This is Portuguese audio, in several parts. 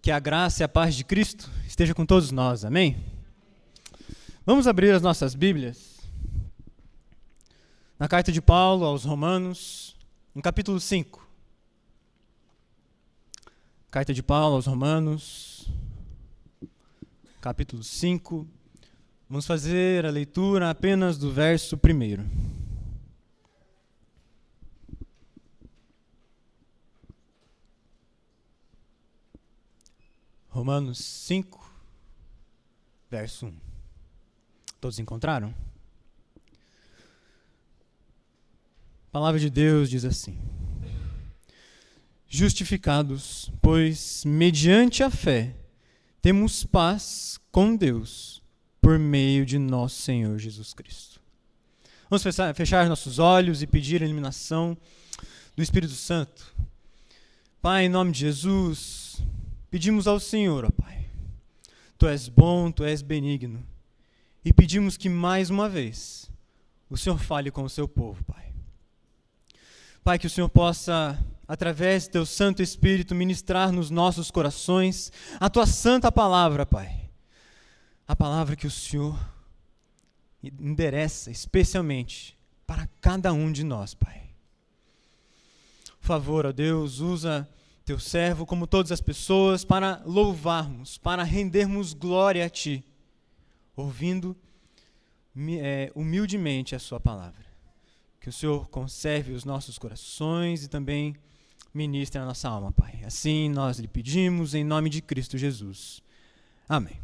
Que a graça e a paz de Cristo esteja com todos nós, amém? Vamos abrir as nossas Bíblias na carta de Paulo aos Romanos, no capítulo 5. Carta de Paulo aos Romanos, capítulo 5. Vamos fazer a leitura apenas do verso 1. Romanos 5, verso 1. Todos encontraram? A palavra de Deus diz assim: Justificados, pois, mediante a fé, temos paz com Deus, por meio de nosso Senhor Jesus Cristo. Vamos fechar nossos olhos e pedir a iluminação do Espírito Santo. Pai, em nome de Jesus, pedimos ao Senhor, ó Pai, Tu és bom, Tu és benigno, e pedimos que mais uma vez o Senhor fale com o Seu povo, Pai. Pai, que o Senhor possa, através do Teu Santo Espírito, ministrar nos nossos corações a Tua santa palavra, Pai. A palavra que o Senhor endereça especialmente para cada um de nós, Pai. Por favor, ó Deus, usa Teu servo, como todas as pessoas, para louvarmos, para rendermos glória a Ti, ouvindo humildemente a Sua palavra. Que o Senhor conserve os nossos corações e também ministre a nossa alma, Pai. Assim nós lhe pedimos, em nome de Cristo Jesus. Amém.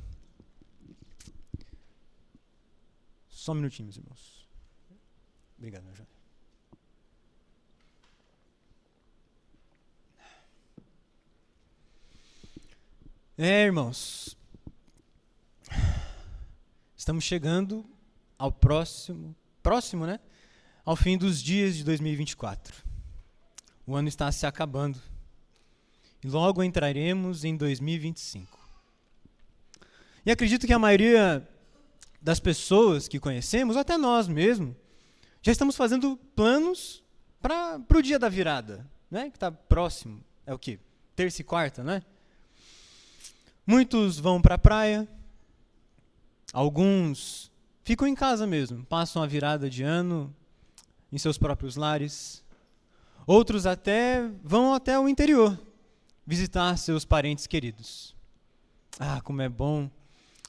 Só um minutinho, meus irmãos. Obrigado, meu jovem. Irmãos, estamos chegando ao próximo, né? Ao fim dos dias de 2024. O ano está se acabando e logo entraremos em 2025. E acredito que a maioria das pessoas que conhecemos, até nós mesmos, já estamos fazendo planos para o dia da virada, né? Que está próximo, é o quê? Terça e quarta, né? Muitos vão para a praia, alguns ficam em casa mesmo, passam a virada de ano em seus próprios lares. Outros vão até o interior, visitar seus parentes queridos. Ah, como é bom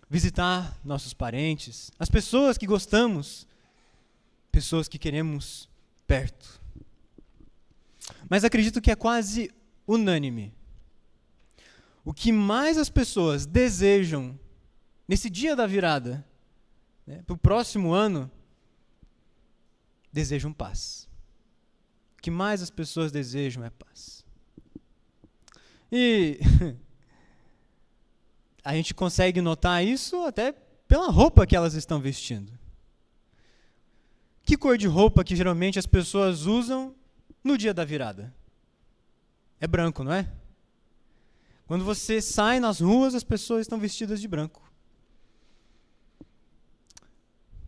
visitar nossos parentes, as pessoas que gostamos, pessoas que queremos perto. Mas acredito que é quase unânime. O que mais as pessoas desejam nesse dia da virada, né, para o próximo ano, desejam paz. O que mais as pessoas desejam é paz. E a gente consegue notar isso até pela roupa que elas estão vestindo. Que cor de roupa que geralmente as pessoas usam no dia da virada? É branco, não é? Quando você sai nas ruas, as pessoas estão vestidas de branco.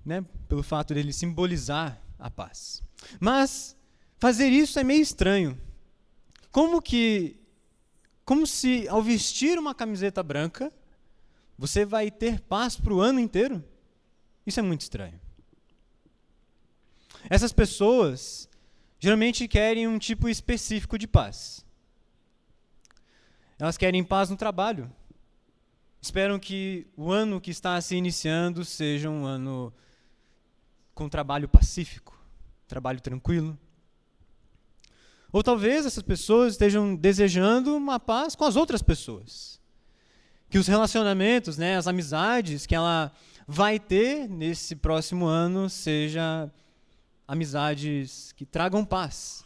Né? Pelo fato dele simbolizar a paz. Mas fazer isso é meio estranho. Como se ao vestir uma camiseta branca, você vai ter paz para o ano inteiro? Isso é muito estranho. Essas pessoas geralmente querem um tipo específico de paz. Elas querem paz no trabalho. Esperam que o ano que está se iniciando seja um ano com trabalho pacífico, trabalho tranquilo. Ou talvez essas pessoas estejam desejando uma paz com as outras pessoas. Que os relacionamentos, né, as amizades que ela vai ter nesse próximo ano sejam amizades que tragam paz.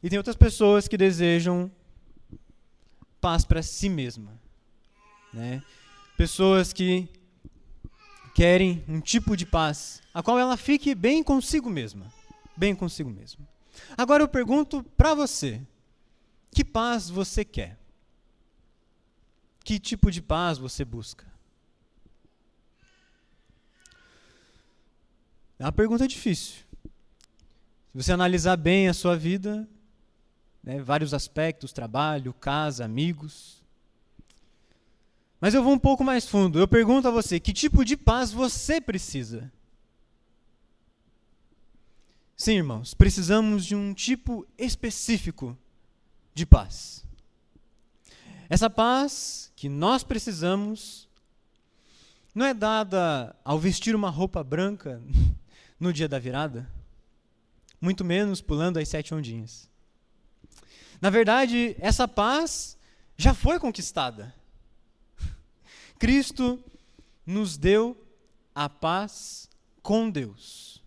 E tem outras pessoas que desejam paz para si mesma, né? Pessoas que querem um tipo de paz a qual ela fique bem consigo mesma, bem consigo mesma. Agora eu pergunto para você, que paz você quer? Que tipo de paz você busca? É uma pergunta difícil. Se você analisar bem a sua vida, né, vários aspectos, trabalho, casa, amigos. Mas eu vou um pouco mais fundo. Eu pergunto a você, que tipo de paz você precisa? Sim, irmãos, precisamos de um tipo específico de paz. Essa paz que nós precisamos não é dada ao vestir uma roupa branca no dia da virada, muito menos pulando as 7 ondinhas. Na verdade, essa paz já foi conquistada. Cristo nos deu a paz com Deus.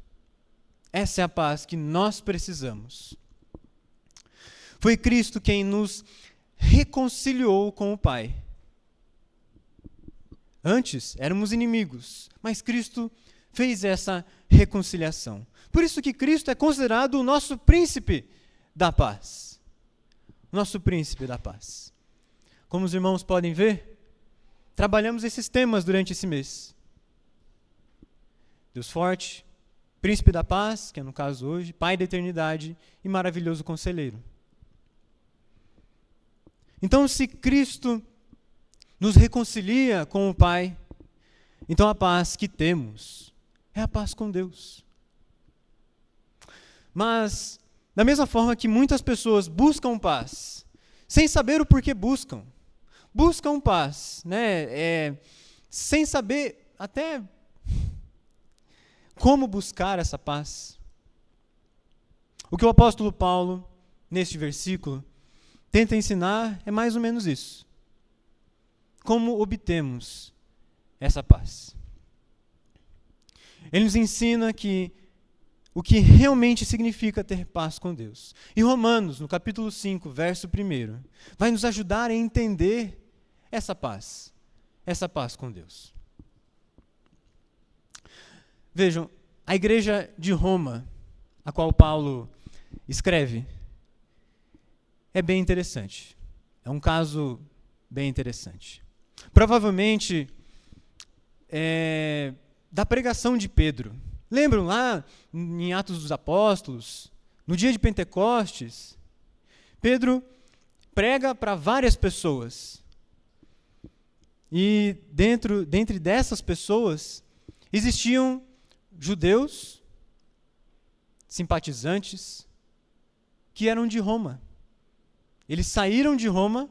Essa é a paz que nós precisamos. Foi Cristo quem nos reconciliou com o Pai. Antes éramos inimigos, mas Cristo fez essa reconciliação. Por isso que Cristo é considerado o nosso príncipe da paz. Nosso príncipe da paz. Como os irmãos podem ver, trabalhamos esses temas durante esse mês. Deus forte, príncipe da paz, que é no caso hoje, Pai da eternidade e maravilhoso conselheiro. Então, se Cristo nos reconcilia com o Pai, então a paz que temos é a paz com Deus. Mas, da mesma forma que muitas pessoas buscam paz, sem saber o porquê buscam paz, né? Sem saber até como buscar essa paz. O que o apóstolo Paulo, neste versículo, tenta ensinar é mais ou menos isso. Como obtemos essa paz? Ele nos ensina que o que realmente significa ter paz com Deus. E Romanos, no capítulo 5, verso 1, vai nos ajudar a entender essa paz com Deus. Vejam, a igreja de Roma, a qual Paulo escreve, é bem interessante. É um caso bem interessante. Provavelmente, da pregação de Pedro. Lembram lá em Atos dos Apóstolos, no dia de Pentecostes, Pedro prega para várias pessoas. E dentre dessas pessoas, existiam judeus, simpatizantes, que eram de Roma. Eles saíram de Roma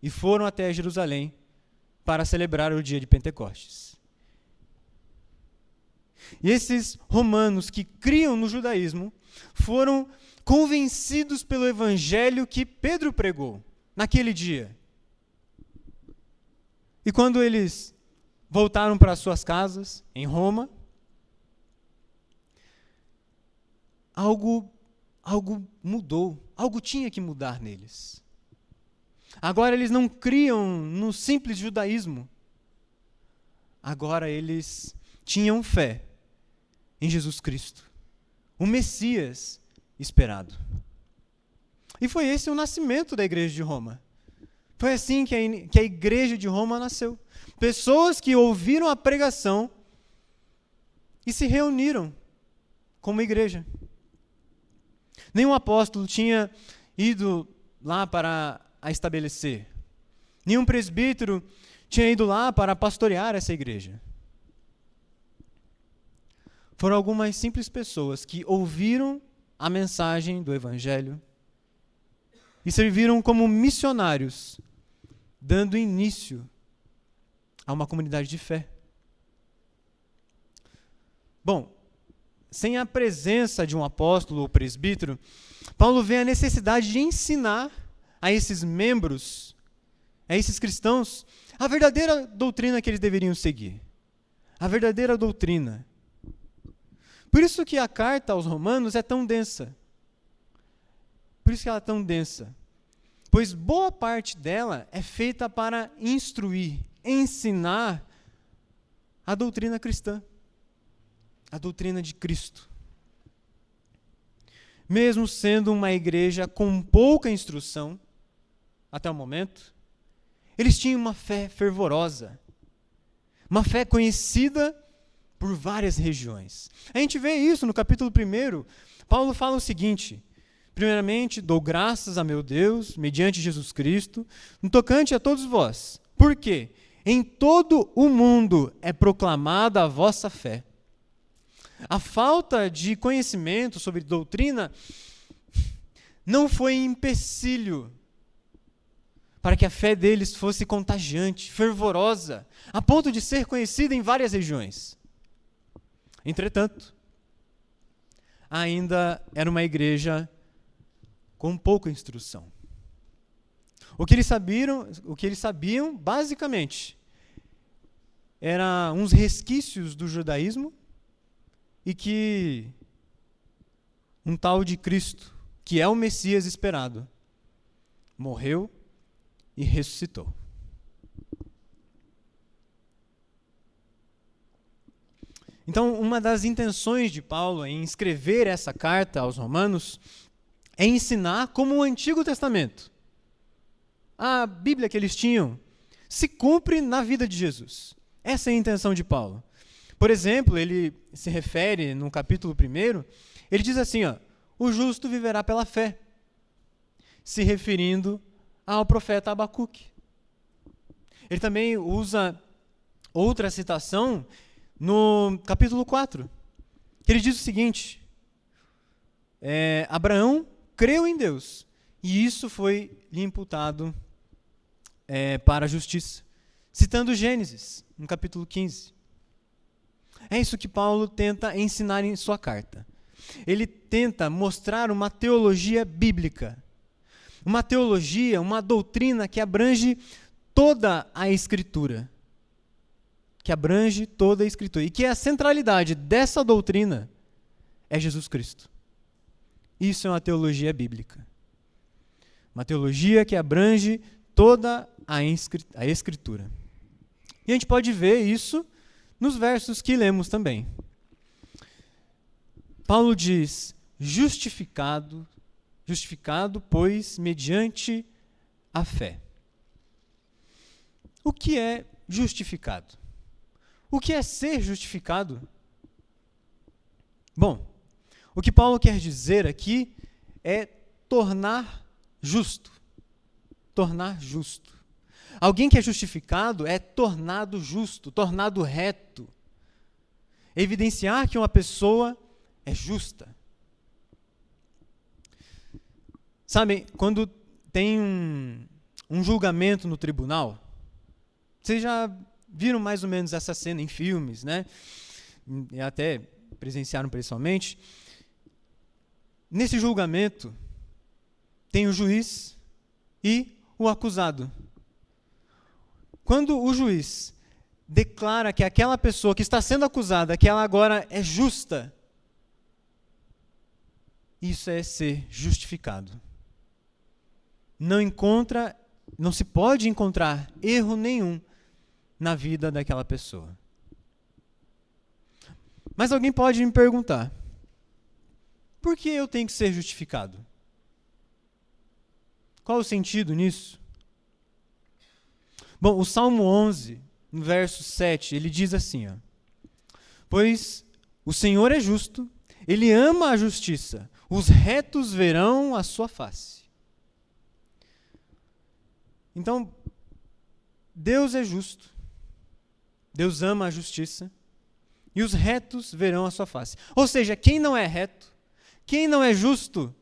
e foram até Jerusalém para celebrar o dia de Pentecostes. E esses romanos que criam no judaísmo foram convencidos pelo evangelho que Pedro pregou naquele dia. E quando eles voltaram para suas casas em Roma, algo mudou, algo tinha que mudar neles. Agora eles não criam no simples judaísmo. Agora eles tinham fé em Jesus Cristo, o Messias esperado. E foi esse o nascimento da igreja de Roma. Foi assim que a igreja de Roma nasceu. Pessoas que ouviram a pregação e se reuniram como igreja. Nenhum apóstolo tinha ido lá para a estabelecer. Nenhum presbítero tinha ido lá para pastorear essa igreja. Foram algumas simples pessoas que ouviram a mensagem do Evangelho e serviram como missionários, dando início a uma comunidade de fé. Bom, sem a presença de um apóstolo ou presbítero, Paulo vê a necessidade de ensinar a esses membros, a esses cristãos, a verdadeira doutrina que eles deveriam seguir. A verdadeira doutrina. Por isso que a carta aos Romanos é tão densa. Por isso que ela é tão densa. Pois boa parte dela é feita para instruir, ensinar a doutrina cristã. A doutrina de Cristo. Mesmo sendo uma igreja com pouca instrução, até o momento, eles tinham uma fé fervorosa. Uma fé conhecida por várias regiões. A gente vê isso no capítulo 1. Paulo fala o seguinte: Primeiramente, dou graças a meu Deus, mediante Jesus Cristo, no tocante a todos vós. Por quê? Em todo o mundo é proclamada a vossa fé. A falta de conhecimento sobre doutrina não foi empecilho para que a fé deles fosse contagiante, fervorosa, a ponto de ser conhecida em várias regiões. Entretanto, ainda era uma igreja com pouca instrução. O que eles sabiam, basicamente, eram uns resquícios do judaísmo e que um tal de Cristo, que é o Messias esperado, morreu e ressuscitou. Então, uma das intenções de Paulo em escrever essa carta aos Romanos é ensinar como o Antigo Testamento, a Bíblia que eles tinham, se cumpre na vida de Jesus. Essa é a intenção de Paulo. Por exemplo, ele se refere no capítulo 1, ele diz assim, o justo viverá pela fé, se referindo ao profeta Abacuque. Ele também usa outra citação no capítulo 4, que ele diz o seguinte, Abraão creu em Deus, e isso foi lhe imputado para a justiça. Citando Gênesis, no capítulo 15. É isso que Paulo tenta ensinar em sua carta. Ele tenta mostrar uma teologia bíblica, uma teologia, uma doutrina que abrange toda a Escritura. E que a centralidade dessa doutrina é Jesus Cristo. Isso é uma teologia bíblica. Uma teologia que abrange toda a Escritura. E a gente pode ver isso nos versos que lemos também. Paulo diz, justificado, pois, mediante a fé. O que é justificado? O que é ser justificado? Bom, o que Paulo quer dizer aqui é tornar justo. Tornar justo. Alguém que é justificado é tornado justo, tornado reto. Evidenciar que uma pessoa é justa. Sabem, quando tem um julgamento no tribunal, vocês já viram mais ou menos essa cena em filmes, né? E até presenciaram pessoalmente. Nesse julgamento, tem o juiz e o acusado. Quando o juiz declara que aquela pessoa que está sendo acusada, que ela agora é justa, isso é ser justificado. Não se pode encontrar erro nenhum na vida daquela pessoa. Mas alguém pode me perguntar, por que eu tenho que ser justificado? Qual o sentido nisso? Bom, o Salmo 11, no verso 7, ele diz assim, pois o Senhor é justo, Ele ama a justiça, os retos verão a sua face. Então, Deus é justo, Deus ama a justiça, e os retos verão a sua face. Ou seja, quem não é reto, quem não é justo,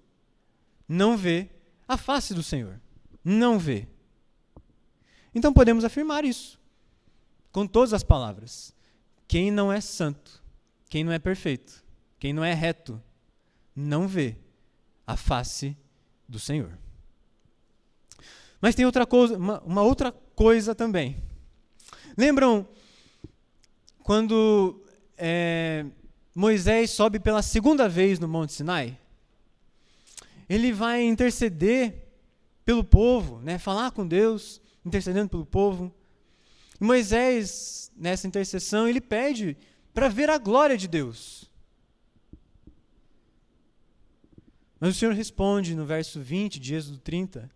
não vê a face do Senhor. Não vê. Então podemos afirmar isso, com todas as palavras. Quem não é santo, quem não é perfeito, quem não é reto, não vê a face do Senhor. Mas tem outra coisa, uma outra coisa também. Lembram quando Moisés sobe pela segunda vez no Monte Sinai? Ele vai interceder pelo povo, né? Falar com Deus, intercedendo pelo povo. E Moisés, nessa intercessão, ele pede para ver a glória de Deus. Mas o Senhor responde no verso 20 de Êxodo 30,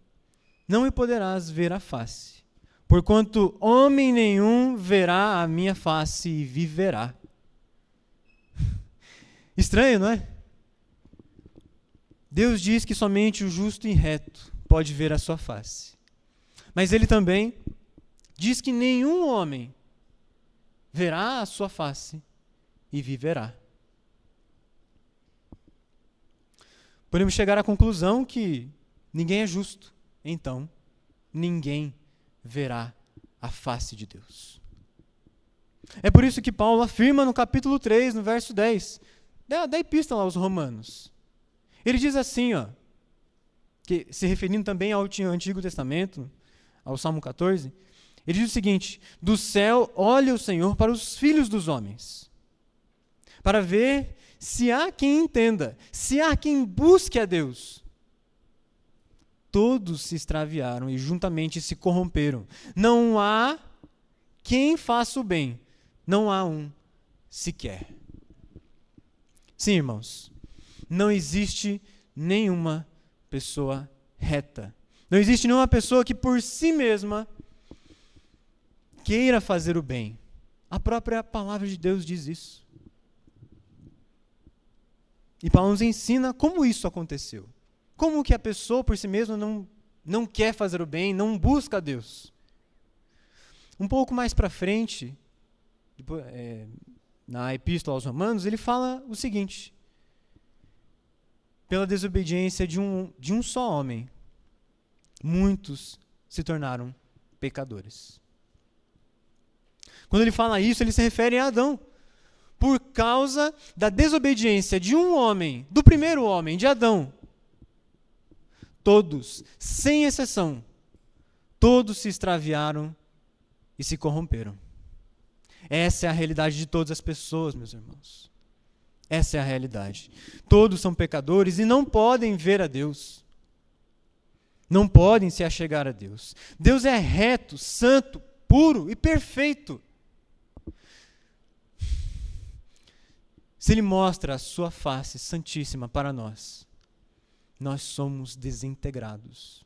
não me poderás ver a face, porquanto homem nenhum verá a minha face e viverá. Estranho, não é? Deus diz que somente o justo e reto pode ver a sua face. Mas ele também diz que nenhum homem verá a sua face e viverá. Podemos chegar à conclusão que ninguém é justo, então ninguém verá a face de Deus. É por isso que Paulo afirma no capítulo 3, no verso 10, da epístola aos Romanos. Ele diz assim, que, se referindo também ao Antigo Testamento, ao Salmo 14, ele diz o seguinte: do céu olha o Senhor para os filhos dos homens, para ver se há quem entenda, se há quem busque a Deus. Todos se extraviaram e juntamente se corromperam. Não há quem faça o bem, não há um sequer. Sim, irmãos, não existe nenhuma pessoa reta. Não existe nenhuma pessoa que por si mesma queira fazer o bem. A própria palavra de Deus diz isso. E Paulo nos ensina como isso aconteceu. Como que a pessoa por si mesma não quer fazer o bem, não busca a Deus. Um pouco mais para frente, na Epístola aos Romanos, ele fala o seguinte: pela desobediência de um só homem, muitos se tornaram pecadores. Quando ele fala isso, ele se refere a Adão. Por causa da desobediência de um homem, do primeiro homem, de Adão, todos, sem exceção, todos se extraviaram e se corromperam. Essa é a realidade de todas as pessoas, meus irmãos. Essa é a realidade. Todos são pecadores e não podem ver a Deus. Não podem se achegar a Deus. Deus é reto, santo, puro e perfeito. Se Ele mostra a sua face santíssima para nós, nós somos desintegrados.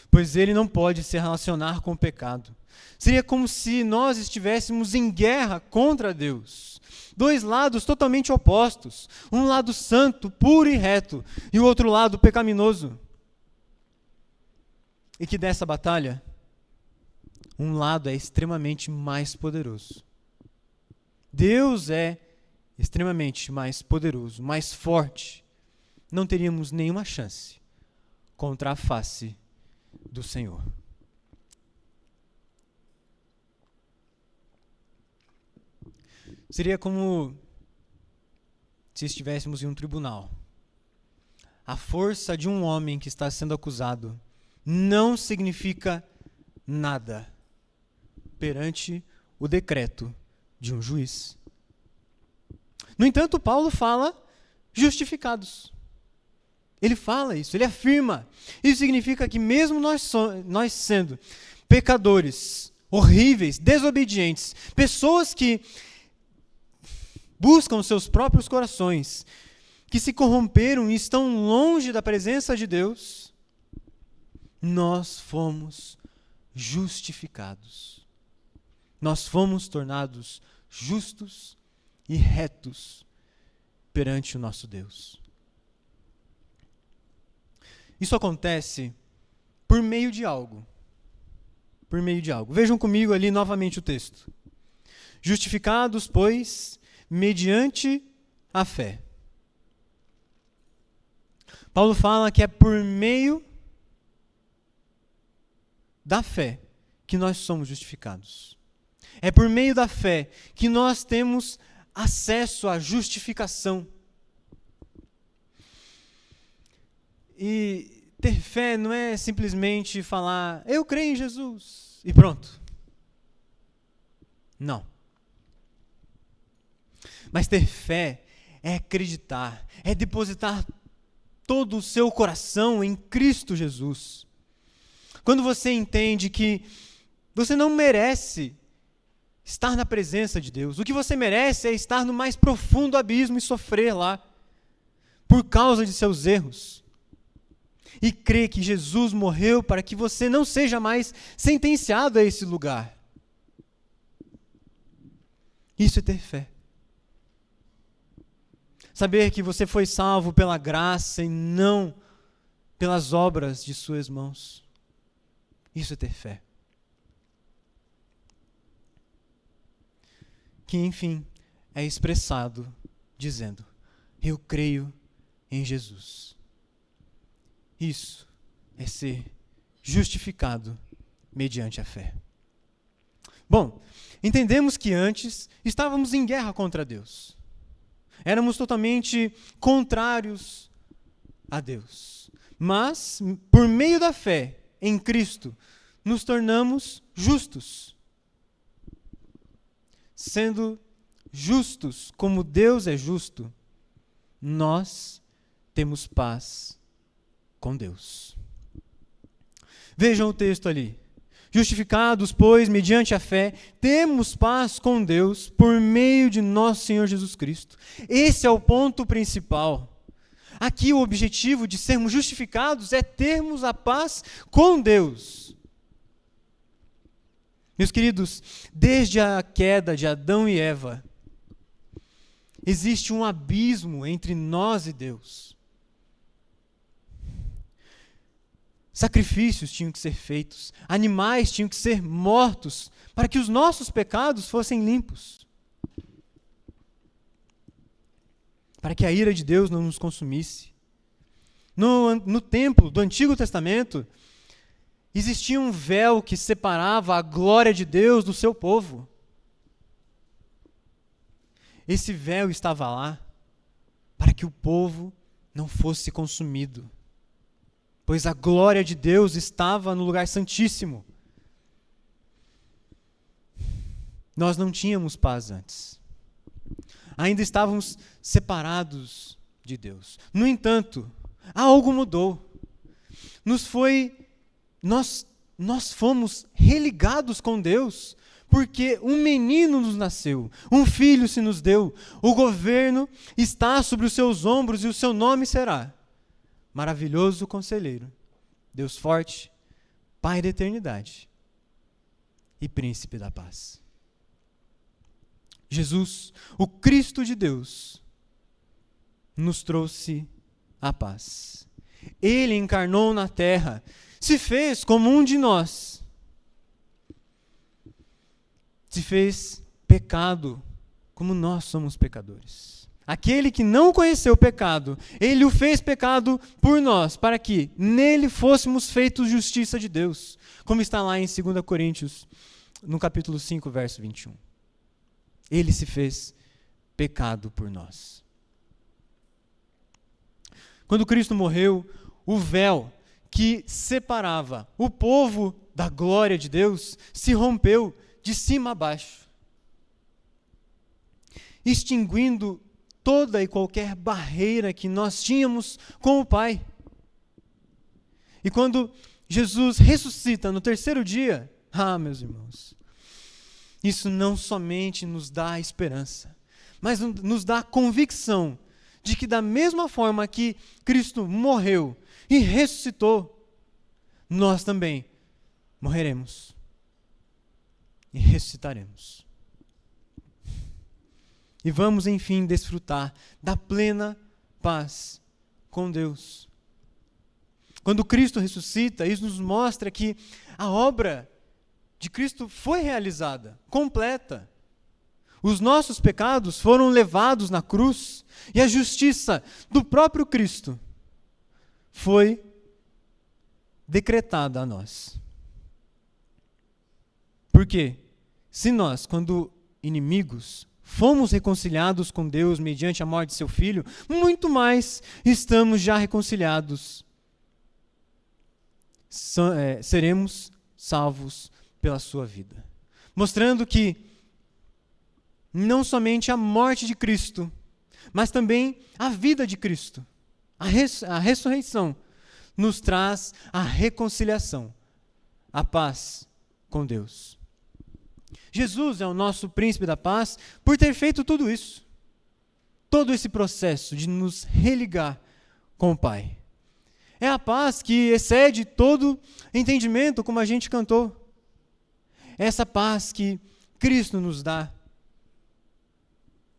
Pois Ele não pode se relacionar com o pecado. Seria como se nós estivéssemos em guerra contra Deus. Dois lados totalmente opostos. Um lado santo, puro e reto, e o outro lado pecaminoso. E que dessa batalha, um lado é extremamente mais poderoso. Deus é extremamente mais poderoso, mais forte. Não teríamos nenhuma chance contra a face do Senhor. Seria como se estivéssemos em um tribunal. A força de um homem que está sendo acusado não significa nada perante o decreto de um juiz. No entanto, Paulo fala justificados. Ele fala isso, ele afirma. Isso significa que mesmo nós sendo pecadores, horríveis, desobedientes, pessoas que buscam seus próprios corações, que se corromperam e estão longe da presença de Deus, nós fomos justificados. Nós fomos tornados justos e retos perante o nosso Deus. Isso acontece por meio de algo. Por meio de algo. Vejam comigo ali novamente o texto. Justificados, pois, mediante a fé. Paulo fala que é por meio da fé que nós somos justificados. É por meio da fé que nós temos acesso à justificação. E ter fé não é simplesmente falar, eu creio em Jesus, e pronto. Não. Mas ter fé é acreditar, é depositar todo o seu coração em Cristo Jesus. Quando você entende que você não merece estar na presença de Deus, o que você merece é estar no mais profundo abismo e sofrer lá, por causa de seus erros. E crê que Jesus morreu para que você não seja mais sentenciado a esse lugar. Isso é ter fé. Saber que você foi salvo pela graça e não pelas obras de suas mãos. Isso é ter fé. Que, enfim, é expressado dizendo: eu creio em Jesus. Isso é ser justificado mediante a fé. Bom, entendemos que antes estávamos em guerra contra Deus. Éramos totalmente contrários a Deus. Mas, por meio da fé em Cristo, nos tornamos justos. Sendo justos como Deus é justo, nós temos paz com Deus. Vejam o texto ali. Justificados, pois, mediante a fé, temos paz com Deus por meio de nosso Senhor Jesus Cristo. Esse é o ponto principal. Aqui o objetivo de sermos justificados é termos a paz com Deus. Meus queridos, desde a queda de Adão e Eva, existe um abismo entre nós e Deus. Sacrifícios tinham que ser feitos, animais tinham que ser mortos, para que os nossos pecados fossem limpos. Para que a ira de Deus não nos consumisse. No templo do Antigo Testamento, existia um véu que separava a glória de Deus do seu povo. Esse véu estava lá para que o povo não fosse consumido, pois a glória de Deus estava no lugar santíssimo. Nós não tínhamos paz antes. Ainda estávamos separados de Deus. No entanto, algo mudou. Nós fomos religados com Deus, porque um menino nos nasceu, um filho se nos deu, o governo está sobre os seus ombros e o seu nome será Maravilhoso Conselheiro, Deus Forte, Pai da Eternidade e Príncipe da Paz. Jesus, o Cristo de Deus, nos trouxe a paz. Ele encarnou na terra, se fez como um de nós, se fez pecado como nós somos pecadores. Aquele que não conheceu o pecado, ele o fez pecado por nós, para que nele fôssemos feitos justiça de Deus, como está lá em 2 Coríntios, no capítulo 5, verso 21. Ele se fez pecado por nós. Quando Cristo morreu, o véu que separava o povo da glória de Deus se rompeu de cima a baixo, extinguindo toda e qualquer barreira que nós tínhamos com o Pai. E quando Jesus ressuscita no terceiro dia, meus irmãos, isso não somente nos dá esperança, mas nos dá a convicção de que da mesma forma que Cristo morreu e ressuscitou, nós também morreremos e ressuscitaremos. E vamos, enfim, desfrutar da plena paz com Deus. Quando Cristo ressuscita, isso nos mostra que a obra de Cristo foi realizada, completa. Os nossos pecados foram levados na cruz e a justiça do próprio Cristo foi decretada a nós. Porque se nós, quando inimigos, fomos reconciliados com Deus mediante a morte de seu Filho, muito mais estamos já reconciliados. Seremos salvos pela sua vida. Mostrando que não somente a morte de Cristo, mas também a vida de Cristo, a ressurreição, nos traz a reconciliação, a paz com Deus. Jesus é o nosso príncipe da paz por ter feito tudo isso. Todo esse processo de nos religar com o Pai. É a paz que excede todo entendimento, como a gente cantou. É essa paz que Cristo nos dá.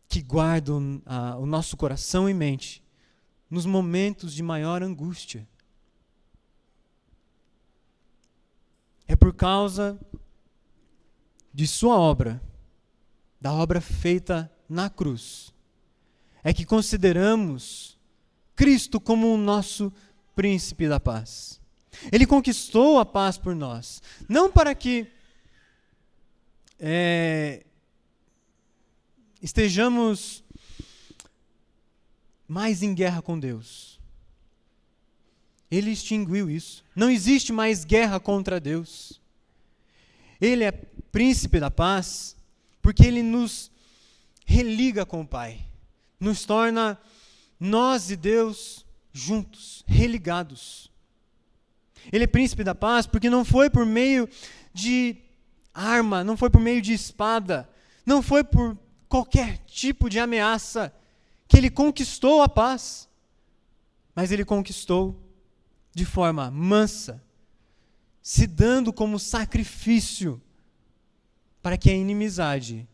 que guarda o nosso coração e mente nos momentos de maior angústia. É por causa de sua obra, da obra feita na cruz, é que consideramos Cristo como o nosso príncipe da paz. Ele conquistou a paz por nós, não para que estejamos mais em guerra com Deus. Ele extinguiu isso. Não existe mais guerra contra Deus. Ele é príncipe da paz porque ele nos religa com o Pai. Nos torna nós e Deus juntos, religados. Ele é príncipe da paz porque não foi por meio de arma, não foi por meio de espada, não foi por qualquer tipo de ameaça que ele conquistou a paz, mas ele conquistou de forma mansa, se dando como sacrifício para que a inimizade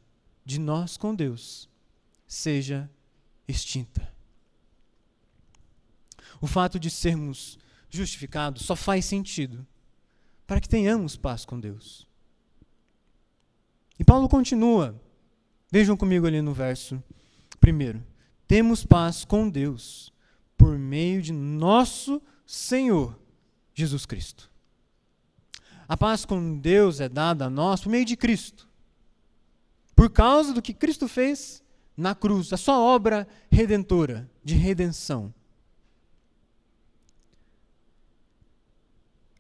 de nós com Deus seja extinta. O fato de sermos justificados só faz sentido para que tenhamos paz com Deus. E Paulo continua, vejam comigo ali no verso 1. Temos paz com Deus por meio de nosso Senhor Jesus Cristo. A paz com Deus é dada a nós por meio de Cristo, por causa do que Cristo fez na cruz, a sua obra redentora, de redenção.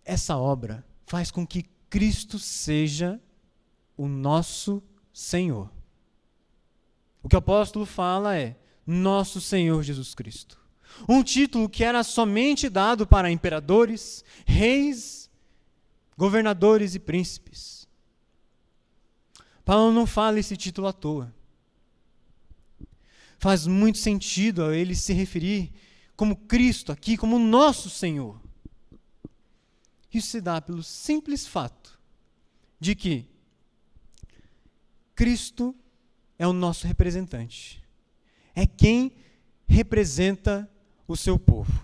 Essa obra faz com que Cristo seja o nosso Senhor. O que o apóstolo fala é nosso Senhor Jesus Cristo. Um título que era somente dado para imperadores, reis, governadores e príncipes. Paulo não fala esse título à toa. Faz muito sentido a ele se referir como Cristo aqui, como nosso Senhor. Isso se dá pelo simples fato de que Cristo é o nosso representante. É quem representa o seu povo.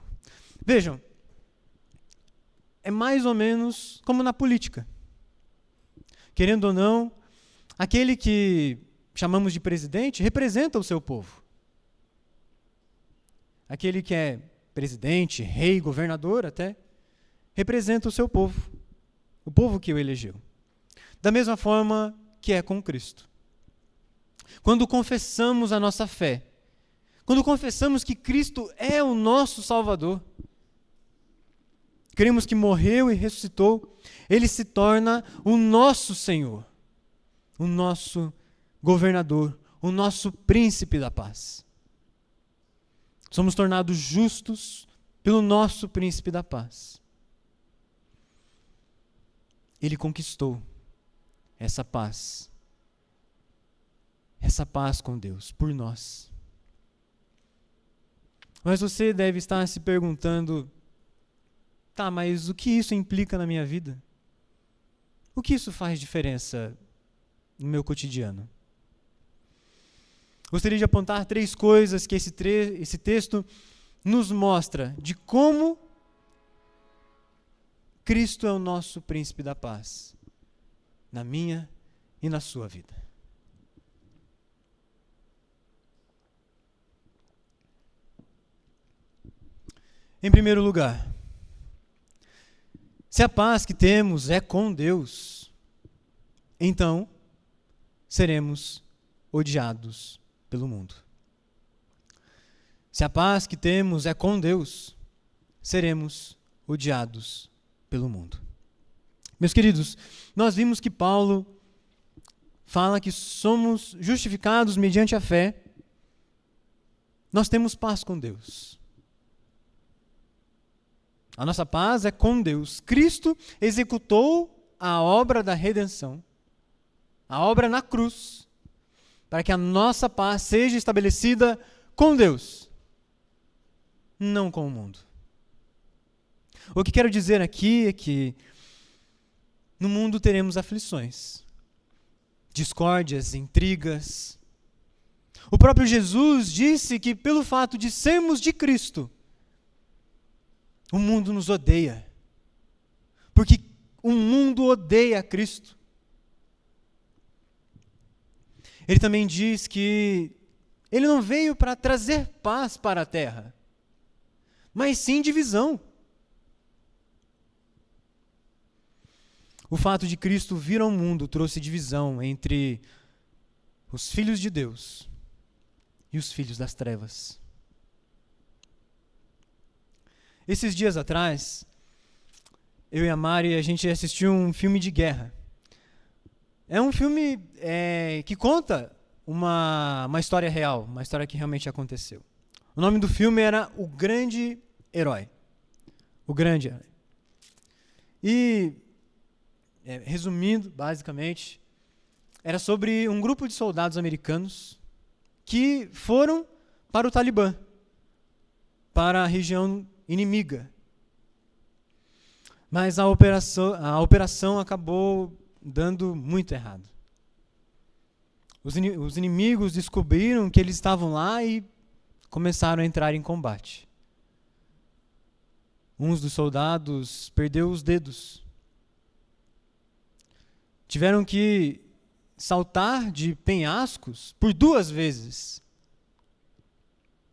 Vejam, é mais ou menos como na política. Querendo ou não, aquele que chamamos de presidente representa o seu povo. Aquele que é presidente, rei, governador até, representa o seu povo, o povo que o elegeu. Da mesma forma que é com Cristo. Quando confessamos a nossa fé, quando confessamos que Cristo é o nosso Salvador, cremos que morreu e ressuscitou, Ele se torna o nosso Senhor, o nosso governador, o nosso príncipe da paz. Somos tornados justos pelo nosso príncipe da paz. Ele conquistou essa paz com Deus, por nós. Mas você deve estar se perguntando, tá, mas o que isso implica na minha vida? O que isso faz diferença no meu cotidiano? Gostaria de apontar 3 coisas que esse texto nos mostra de como Cristo é o nosso príncipe da paz, na minha e na sua vida. Em primeiro lugar, se a paz que temos é com Deus, então seremos odiados pelo mundo. Se a paz que temos é com Deus, seremos odiados pelo mundo. Meus queridos, nós vimos que Paulo fala que somos justificados mediante a fé. Nós temos paz com Deus. A nossa paz é com Deus. Cristo executou a obra da redenção, a obra na cruz, para que a nossa paz seja estabelecida com Deus, não com o mundo. O que quero dizer aqui é que no mundo teremos aflições, discórdias, intrigas. O próprio Jesus disse que pelo fato de sermos de Cristo, o mundo nos odeia. Porque o mundo odeia Cristo. Ele também diz que ele não veio para trazer paz para a terra, mas sim divisão. O fato de Cristo vir ao mundo trouxe divisão entre os filhos de Deus e os filhos das trevas. Esses dias atrás, eu e a Mari, a gente assistiu um filme de guerra. É um filme que conta uma história real, uma história que realmente aconteceu. O nome do filme era O Grande Herói. O Grande Herói. E, resumindo, basicamente, era sobre um grupo de soldados americanos que foram para o Talibã, para a região inimiga. Mas a operação acabou dando muito errado. Os inimigos descobriram que eles estavam lá e começaram a entrar em combate. Um dos soldados perdeu os dedos. Tiveram que saltar de penhascos por 2 vezes.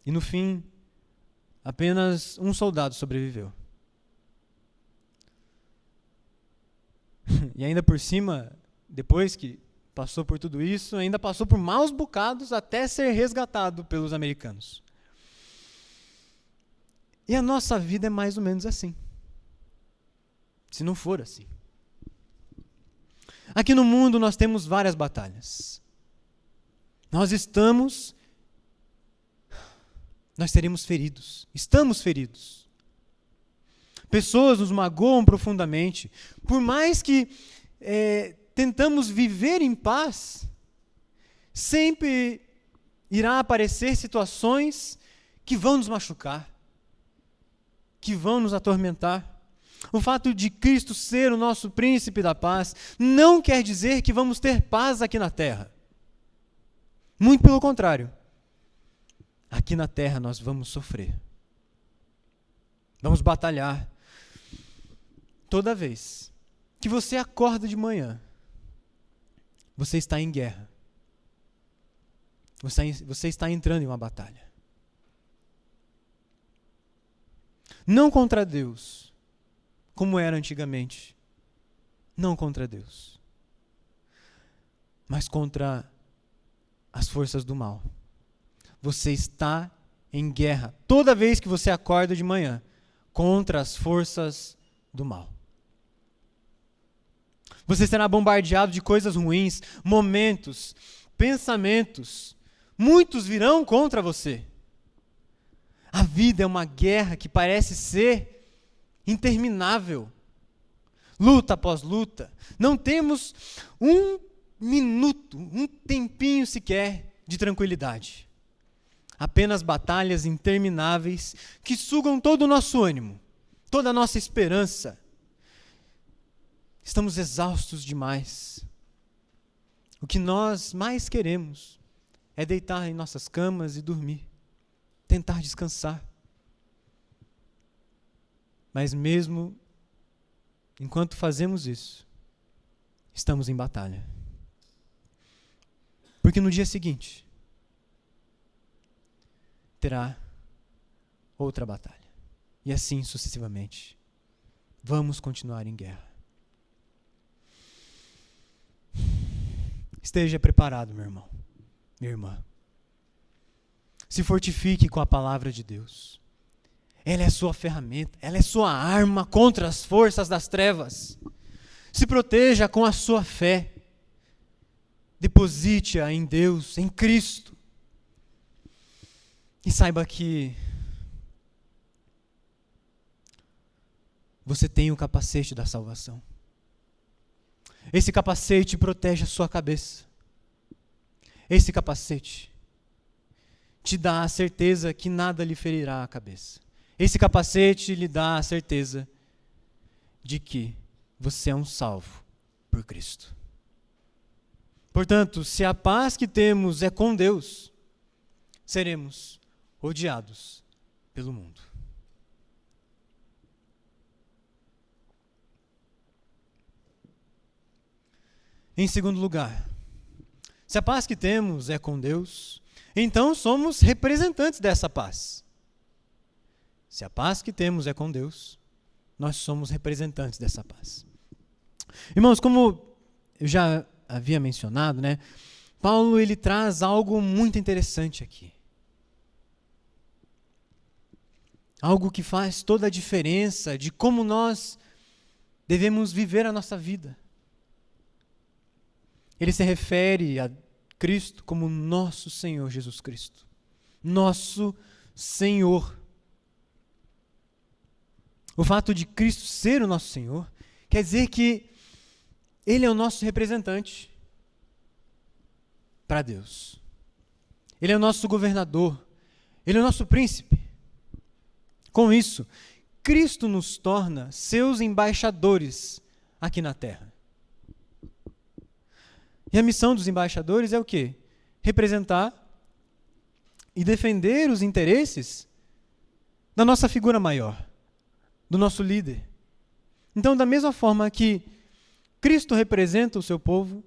E no fim, apenas um soldado sobreviveu. E ainda por cima, depois que passou por tudo isso, ainda passou por maus bocados até ser resgatado pelos americanos. E a nossa vida é mais ou menos assim. Se não for assim. Aqui no mundo nós temos várias batalhas. Nós seremos feridos. Estamos feridos. Pessoas nos magoam profundamente. Por mais que tentamos viver em paz, sempre irá aparecer situações que vão nos machucar, que vão nos atormentar. O fato de Cristo ser o nosso príncipe da paz não quer dizer que vamos ter paz aqui na terra. Muito pelo contrário. Aqui na terra nós vamos sofrer. Vamos batalhar. Toda vez que você acorda de manhã, você está em guerra. Você está entrando em uma batalha. Não contra Deus, como era antigamente. Não contra Deus. Mas contra as forças do mal. Você está em guerra toda vez que você acorda de manhã contra as forças do mal. Você será bombardeado de coisas ruins, momentos, pensamentos. Muitos virão contra você. A vida é uma guerra que parece ser interminável. Luta após luta. Não temos um minuto, um tempinho sequer de tranquilidade. Apenas batalhas intermináveis que sugam todo o nosso ânimo, toda a nossa esperança. Estamos exaustos demais. O que nós mais queremos é deitar em nossas camas e dormir, tentar descansar. Mas mesmo enquanto fazemos isso, estamos em batalha. Porque no dia seguinte, terá outra batalha. E assim sucessivamente. Vamos continuar em guerra. Esteja preparado, meu irmão, minha irmã. Se fortifique com a palavra de Deus. Ela é a sua ferramenta, ela é a sua arma contra as forças das trevas. Se proteja com a sua fé. Deposite-a em Deus, em Cristo. E saiba que você tem o capacete da salvação. Esse capacete protege a sua cabeça. Esse capacete te dá a certeza que nada lhe ferirá a cabeça. Esse capacete lhe dá a certeza de que você é um salvo por Cristo. Portanto, se a paz que temos é com Deus, seremos odiados pelo mundo. Em segundo lugar, se a paz que temos é com Deus, então somos representantes dessa paz. Se a paz que temos é com Deus, nós somos representantes dessa paz. Irmãos, como eu já havia mencionado, né, Paulo ele traz algo muito interessante aqui. Algo que faz toda a diferença de como nós devemos viver a nossa vida. Ele se refere a Cristo como nosso Senhor Jesus Cristo. Nosso Senhor. O fato de Cristo ser o nosso Senhor quer dizer que Ele é o nosso representante para Deus. Ele é o nosso governador. Ele é o nosso príncipe. Com isso, Cristo nos torna seus embaixadores aqui na terra. E a missão dos embaixadores é o quê? Representar e defender os interesses da nossa figura maior, do nosso líder. Então, da mesma forma que Cristo representa o seu povo,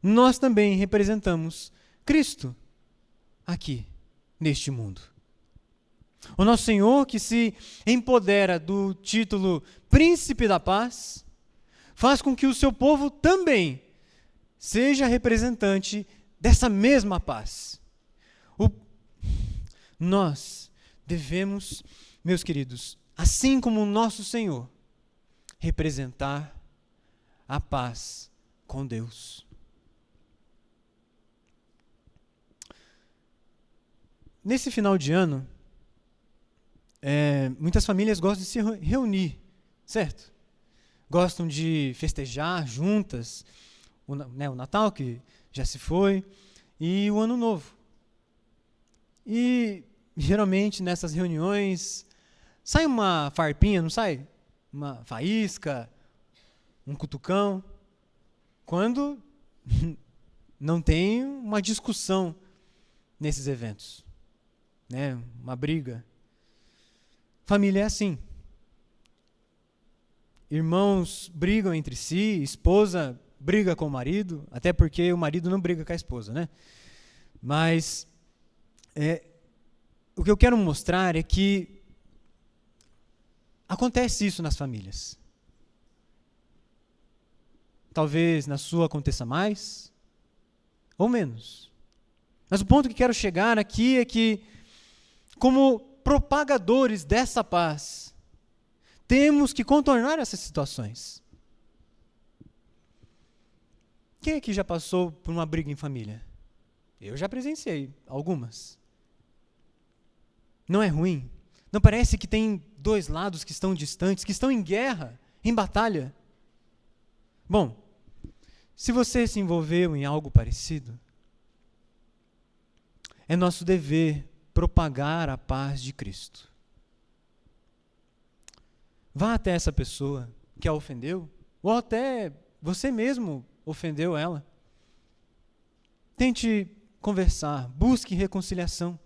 nós também representamos Cristo aqui, neste mundo. O nosso Senhor, que se empodera do título Príncipe da Paz, faz com que o seu povo também seja representante dessa mesma paz. Nós devemos, meus queridos, assim como o nosso Senhor, representar a paz com Deus. Nesse final de ano, muitas famílias gostam de se reunir, certo? Gostam de festejar juntas, o Natal, que já se foi, e o Ano Novo. E, geralmente, nessas reuniões, sai uma farpinha, não sai? Uma faísca, um cutucão, quando não tem uma discussão nesses eventos, né? Uma briga. Família é assim. Irmãos brigam entre si, esposa briga com o marido, até porque o marido não briga com a esposa, né? Mas o que eu quero mostrar é que acontece isso nas famílias. Talvez na sua aconteça mais ou menos. Mas o ponto que quero chegar aqui é que, como propagadores dessa paz, temos que contornar essas situações. Quem aqui já passou por uma briga em família? Eu já presenciei algumas. Não é ruim? Não parece que tem dois lados que estão distantes, que estão em guerra, em batalha? Bom, se você se envolveu em algo parecido, é nosso dever propagar a paz de Cristo. Vá até essa pessoa que a ofendeu, ou até você mesmo ofendeu ela. Tente conversar, busque reconciliação.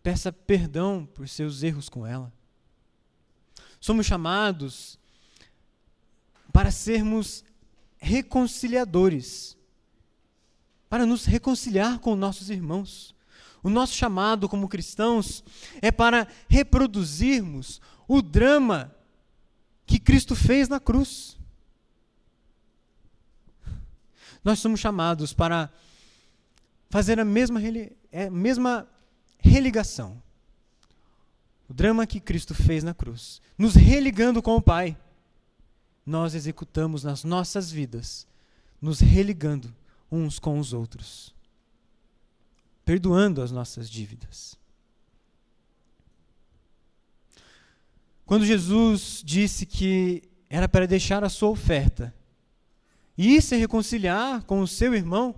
Peça perdão por seus erros com ela. Somos chamados para sermos reconciliadores, para nos reconciliar com nossos irmãos. O nosso chamado como cristãos é para reproduzirmos o drama que Cristo fez na cruz. Nós somos chamados para fazer a mesma religação. O drama que Cristo fez na cruz, nos religando com o Pai. Nós executamos nas nossas vidas, nos religando uns com os outros, perdoando as nossas dívidas. Quando Jesus disse que era para deixar a sua oferta e se reconciliar com o seu irmão,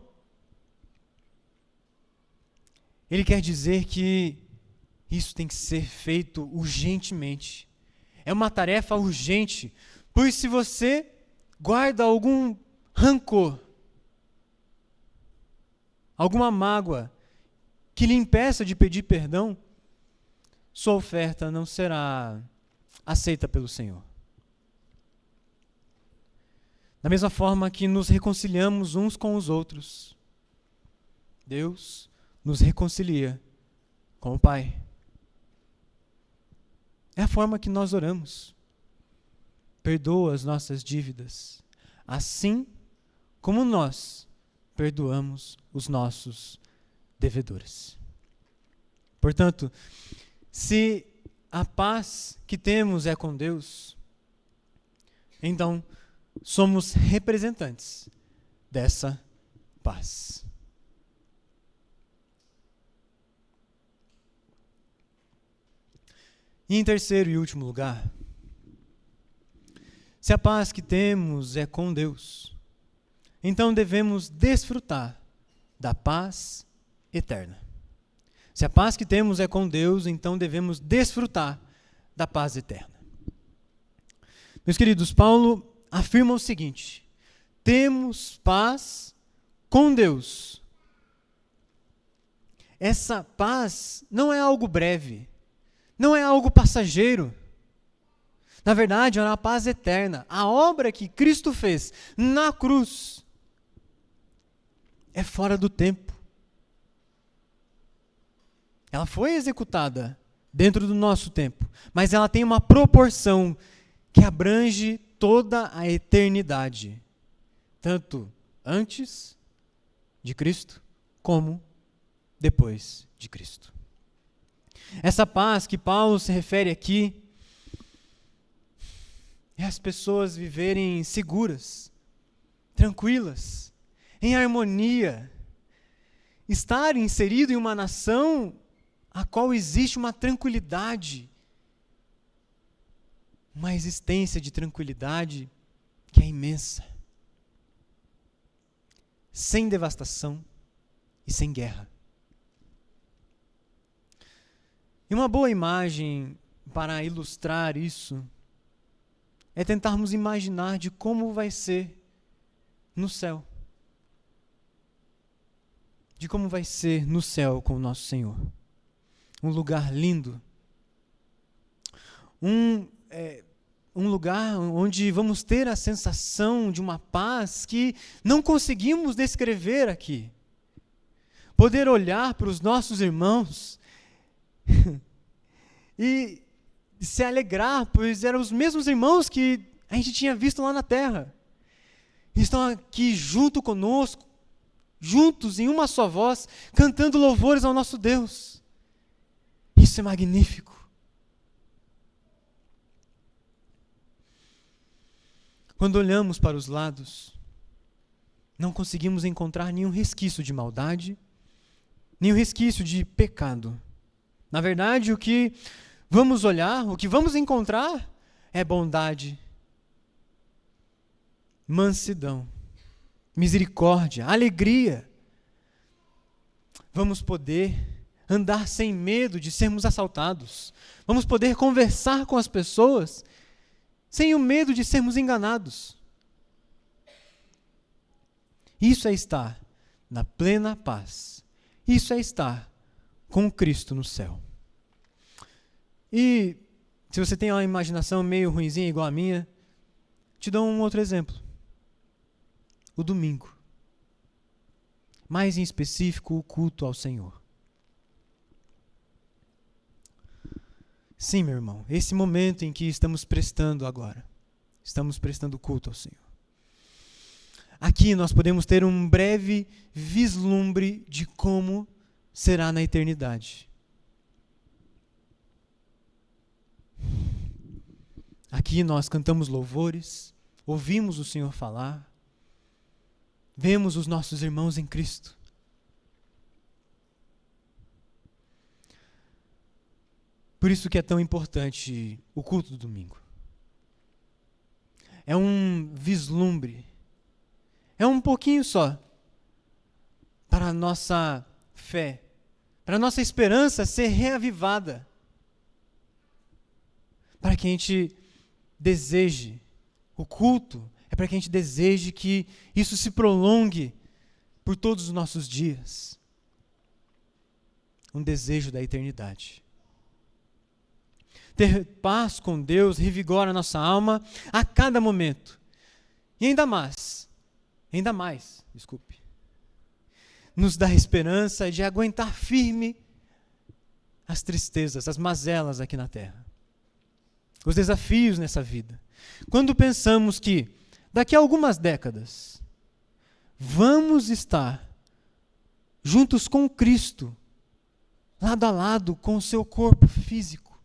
ele quer dizer que isso tem que ser feito urgentemente. É uma tarefa urgente, pois se você guarda algum rancor, alguma mágoa que lhe impeça de pedir perdão, sua oferta não será aceita pelo Senhor. Da mesma forma que nos reconciliamos uns com os outros, Deus nos reconcilia com o Pai. É a forma que nós oramos. Perdoa as nossas dívidas, assim como nós perdoamos os nossos devedores. Portanto, se a paz que temos é com Deus, então somos representantes dessa paz. E em terceiro e último lugar, se a paz que temos é com Deus, então devemos desfrutar da paz eterna. Se a paz que temos é com Deus, então devemos desfrutar da paz eterna. Meus queridos, Paulo afirma o seguinte: temos paz com Deus. Essa paz não é algo breve, não é algo passageiro. Na verdade, é uma paz eterna. A obra que Cristo fez na cruz é fora do tempo. Ela foi executada dentro do nosso tempo, mas ela tem uma proporção que abrange toda a eternidade, tanto antes de Cristo como depois de Cristo. Essa paz que Paulo se refere aqui é as pessoas viverem seguras, tranquilas, em harmonia, estar inserido em uma nação a qual existe uma tranquilidade, uma existência de tranquilidade que é imensa, sem devastação e sem guerra. E uma boa imagem para ilustrar isso é tentarmos imaginar de como vai ser no céu. De como vai ser no céu com o nosso Senhor. Um lugar lindo. Um lugar onde vamos ter a sensação de uma paz que não conseguimos descrever aqui. Poder olhar para os nossos irmãos e se alegrar, pois eram os mesmos irmãos que a gente tinha visto lá na terra. Estão aqui junto conosco, juntos em uma só voz, cantando louvores ao nosso Deus. Isso é magnífico. Quando olhamos para os lados, não conseguimos encontrar nenhum resquício de maldade, nenhum resquício de pecado. Na verdade, o que vamos olhar, o que vamos encontrar é bondade, mansidão, misericórdia, alegria. Vamos poder andar sem medo de sermos assaltados. Vamos poder conversar com as pessoas sem o medo de sermos enganados. Isso é estar na plena paz. Isso é estar com Cristo no céu. E se você tem uma imaginação meio ruinzinha igual a minha, te dou um outro exemplo. O domingo. Mais em específico, o culto ao Senhor. Sim, meu irmão, esse momento em que estamos prestando agora, estamos prestando culto ao Senhor. Aqui nós podemos ter um breve vislumbre de como será na eternidade. Aqui nós cantamos louvores, ouvimos o Senhor falar, vemos os nossos irmãos em Cristo. Por isso que é tão importante o culto do domingo. É um vislumbre, é um pouquinho só, para a nossa fé, para a nossa esperança ser reavivada, para que a gente deseje o culto, é para que a gente deseje que isso se prolongue por todos os nossos dias. um desejo da eternidade. Ter paz com Deus revigora a nossa alma a cada momento. E ainda mais, nos dá esperança de aguentar firme as tristezas, as mazelas aqui na terra, os desafios nessa vida. Quando pensamos que daqui a algumas décadas vamos estar juntos com Cristo, lado a lado com o seu corpo físico,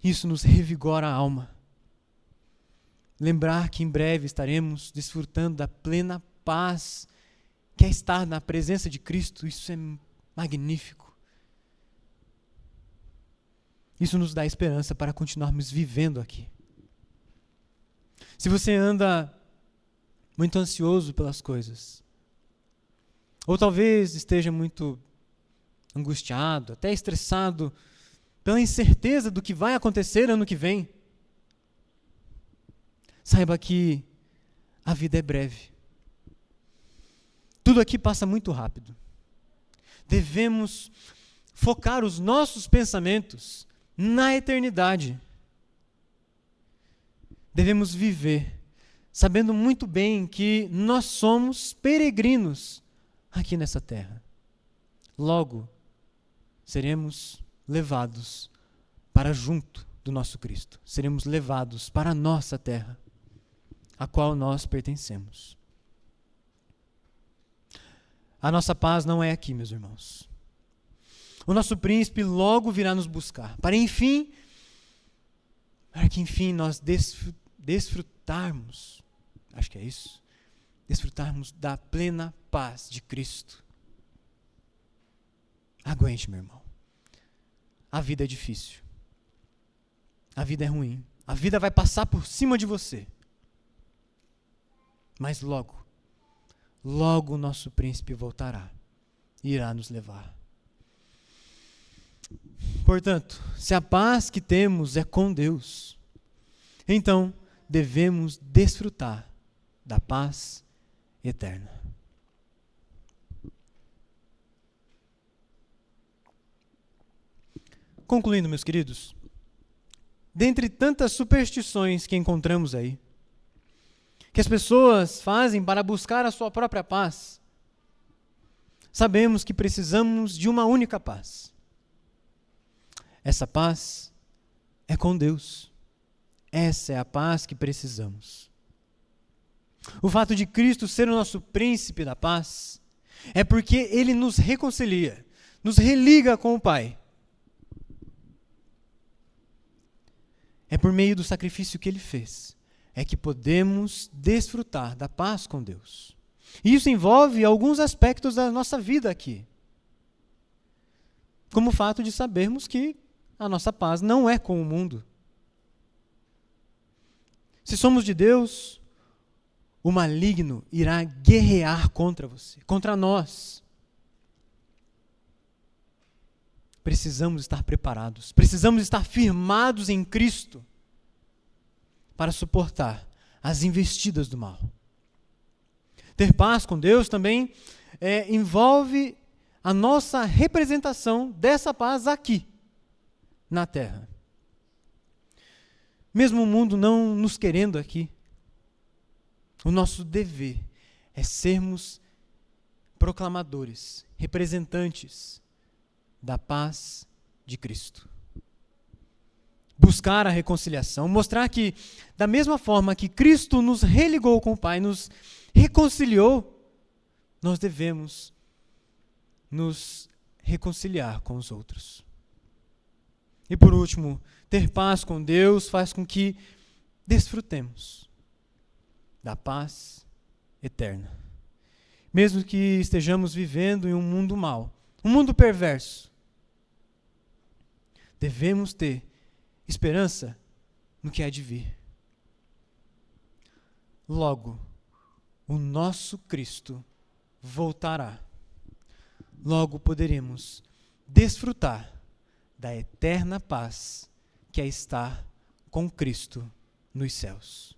isso nos revigora a alma. Lembrar que em breve estaremos desfrutando da plena paz que é estar na presença de Cristo, isso é magnífico. Isso nos dá esperança para continuarmos vivendo aqui. Se você anda muito ansioso pelas coisas, ou talvez esteja muito angustiado, até estressado, pela incerteza do que vai acontecer ano que vem, saiba que a vida é breve. Tudo aqui passa muito rápido. Devemos focar os nossos pensamentos na eternidade. Devemos viver sabendo muito bem que nós somos peregrinos aqui nessa terra. Logo, seremos levados para junto do nosso Cristo. Seremos levados para a nossa terra, a qual nós pertencemos. A nossa paz não é aqui, meus irmãos. O nosso príncipe logo virá nos buscar, para que enfim nós desfrutarmos, acho que é isso, desfrutarmos da plena paz de Cristo. Aguente, meu irmão. A vida é difícil. A vida é ruim. A vida vai passar por cima de você. Mas logo o nosso príncipe voltará e irá nos levar. Portanto, se a paz que temos é com Deus, então devemos desfrutar da paz eterna. Concluindo, meus queridos, dentre tantas superstições que encontramos aí, que as pessoas fazem para buscar a sua própria paz, sabemos que precisamos de uma única paz. Essa paz é com Deus. Essa é a paz que precisamos. O fato de Cristo ser o nosso príncipe da paz é porque Ele nos reconcilia, nos religa com o Pai. É por meio do sacrifício que Ele fez, é que podemos desfrutar da paz com Deus. E isso envolve alguns aspectos da nossa vida aqui. Como o fato de sabermos que a nossa paz não é com o mundo. Se somos de Deus, o maligno irá guerrear contra você, contra nós. Precisamos estar preparados, precisamos estar firmados em Cristo para suportar as investidas do mal. Ter paz com Deus também envolve a nossa representação dessa paz aqui, na terra. Mesmo o mundo não nos querendo aqui, o nosso dever é sermos proclamadores, representantes da paz de Cristo. Buscar a reconciliação, mostrar que, da mesma forma que Cristo nos religou com o Pai, nos reconciliou, nós devemos nos reconciliar com os outros. E por último, ter paz com Deus faz com que desfrutemos da paz eterna. Mesmo que estejamos vivendo em um mundo mau, um mundo perverso, devemos ter esperança no que há de vir. Logo, o nosso Cristo voltará. Logo poderemos desfrutar da eterna paz que é estar com Cristo nos céus.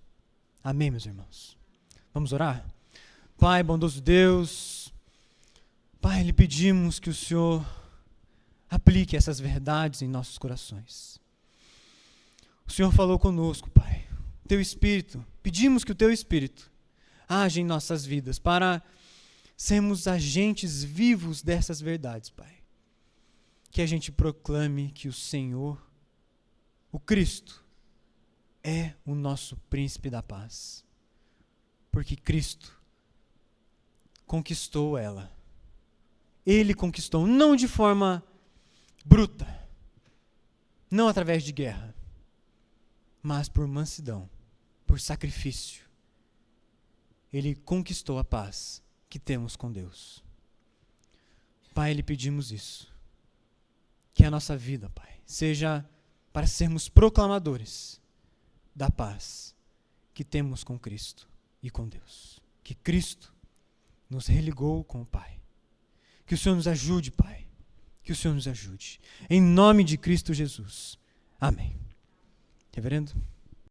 Amém, meus irmãos? Vamos orar? Pai, bondoso Deus, Pai, lhe pedimos que o Senhor aplique essas verdades em nossos corações. O Senhor falou conosco, Pai. Teu Espírito, pedimos que o Teu Espírito age em nossas vidas para sermos agentes vivos dessas verdades, Pai. Que a gente proclame que o Senhor, o Cristo, é o nosso príncipe da paz. Porque Cristo conquistou ela. Ele conquistou, não de forma bruta, não através de guerra, mas por mansidão, por sacrifício. Ele conquistou a paz que temos com Deus. Pai, lhe pedimos isso. Que a nossa vida, Pai, seja para sermos proclamadores da paz que temos com Cristo e com Deus. Que Cristo nos religou com o Pai. Que o Senhor nos ajude, Pai. Que o Senhor nos ajude. Em nome de Cristo Jesus. Amém. Reverendo?